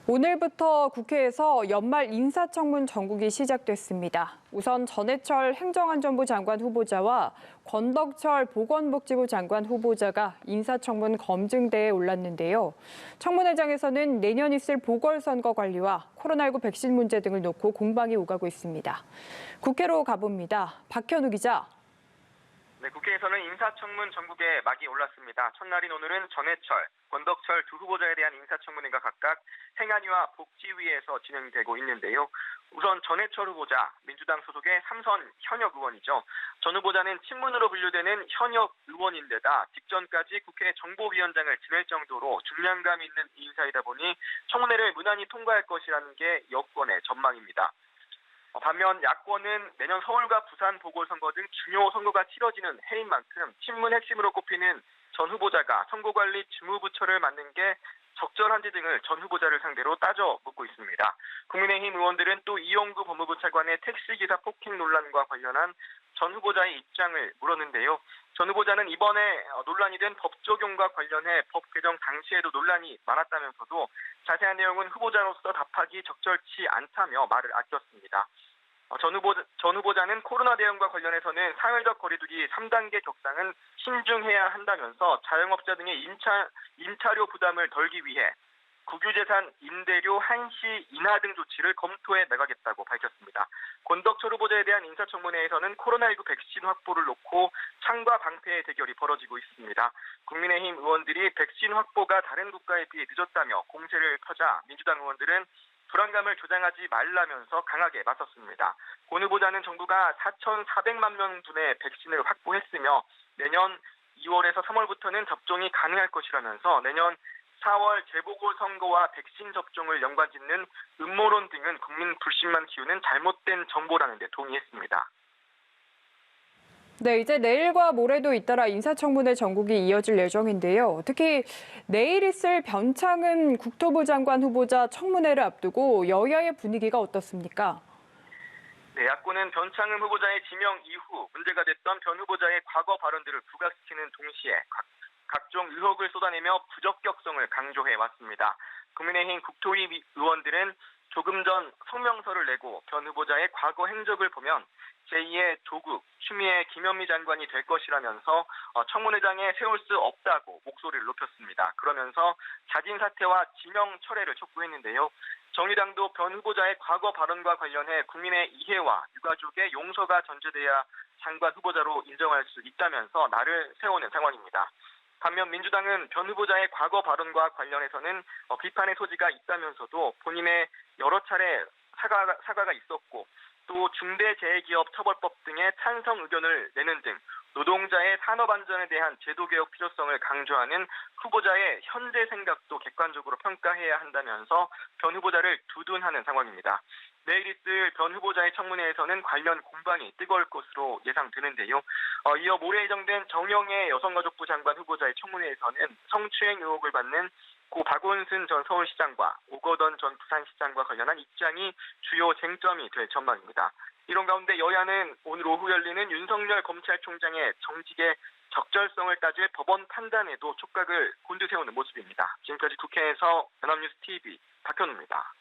오늘부터 국회에서 연말 인사청문 정국이 시작됐습니다. 우선 전해철 행정안전부 장관 후보자와 권덕철 보건복지부 장관 후보자가 인사청문 검증대에 올랐는데요. 청문회장에서는 내년 있을 보궐선거 관리와 코로나19 백신 문제 등을 놓고 공방이 오가고 있습니다. 국회로 가봅니다. 박현우 기자. 네, 국회에서는 인사청문 정국에 막이 올랐습니다. 첫날인 오늘은 전해철, 권덕철 두 후보자에 대한 인사청문회가 각각 행안위와 복지위에서 진행되고 있는데요. 우선 전해철 후보자, 민주당 소속의 3선 현역 의원이죠. 전 후보자는 친문으로 분류되는 현역 의원인데다 직전까지 국회 정보위원장을 지낼 정도로 중량감 있는 인사이다 보니 청문회를 무난히 통과할 것이라는 게 여권의 전망입니다. 반면 야권은 내년 서울과 부산 보궐선거 등 중요 선거가 치러지는 해인 만큼 친문 핵심으로 꼽히는 전 후보자가 선거관리 주무부처를 맡는 게 적절한지 등을 전 후보자를 상대로 따져 묻고 있습니다. 국민의힘 의원들은 또 이용구 법무부 차관의 택시기사 폭행 논란과 관련한 전 후보자의 입장을 물었는데요. 전 후보자는 이번에 논란이 된 법 적용과 관련해 법 개정 당시에도 논란이 많았다면서도 자세한 내용은 후보자로서 답하기 적절치 않다며 말을 아꼈습니다. 전 후보자는 코로나 대응과 관련해서는 사회적 거리두기 3단계 격상은 신중해야 한다면서 자영업자 등의 임차료 부담을 덜기 위해 국유재산 임대료 한시 인하 등 조치를 검토해 나가겠다고 밝혔습니다. 권덕철 후보자에 대한 인사청문회에서는 코로나19 백신 확보를 놓고 창과 방패의 대결이 벌어지고 있습니다. 국민의힘 의원들이 백신 확보가 다른 국가에 비해 늦었다며 공세를 펴자 민주당 의원들은 불안감을 조장하지 말라면서 강하게 맞섰습니다. 권 후보자는 정부가 4,400만 명분의 백신을 확보했으며 내년 2월에서 3월부터는 접종이 가능할 것이라면서 내년 4월 재보궐선거와 백신 접종을 연관짓는 음모론 등은 국민 불신만 키우는 잘못된 정보라는 데 동의했습니다. 네, 이제 내일과 모레도 잇따라 인사청문회 정국이 이어질 예정인데요. 특히 내일 있을 변창흠 국토부 장관 후보자 청문회를 앞두고 여야의 분위기가 어떻습니까? 네, 야권은 변창흠 후보자의 지명 이후 문제가 됐던 변 후보자의 과거 발언들을 부각시키는 동시에 각종 의혹을 쏟아내며 부적격성을 강조해 왔습니다. 국민의힘 국토위 의원들은 조금 전 성명서를 내고 변 후보자의 과거 행적을 보면 제2의 조국, 추미애, 김현미 장관이 될 것이라면서 청문회장에 세울 수 없다고 목소리를 높였습니다. 그러면서 자진 사퇴와 지명 철회를 촉구했는데요. 정의당도 변 후보자의 과거 발언과 관련해 국민의 이해와 유가족의 용서가 전제돼야 장관 후보자로 인정할 수 있다면서 날을 세우는 상황입니다. 반면 민주당은 변 후보자의 과거 발언과 관련해서는 비판의 소지가 있다면서도 본인의 여러 차례 사과가 있었고 또 중대재해기업처벌법 등의 찬성 의견을 내는 등 노동자의 산업안전에 대한 제도개혁 필요성을 강조하는 후보자의 현재 생각도 객관적으로 평가해야 한다면서 변 후보자를 두둔하는 상황입니다. 내일 있을 변 후보자의 청문회에서는 관련 공방이 뜨거울 것으로 예상되는데요. 이어 모레 예정된 정영애 여성가족부 장관 후보자의 청문회에서는 성추행 의혹을 받는 고 박원순 전 서울시장과 오거돈 전 부산시장과 관련한 입장이 주요 쟁점이 될 전망입니다. 이런 가운데 여야는 오늘 오후 열리는 윤석열 검찰총장의 정직의 적절성을 따질 법원 판단에도 촉각을 곤두세우는 모습입니다. 지금까지 국회에서 연합뉴스 TV 박현우입니다.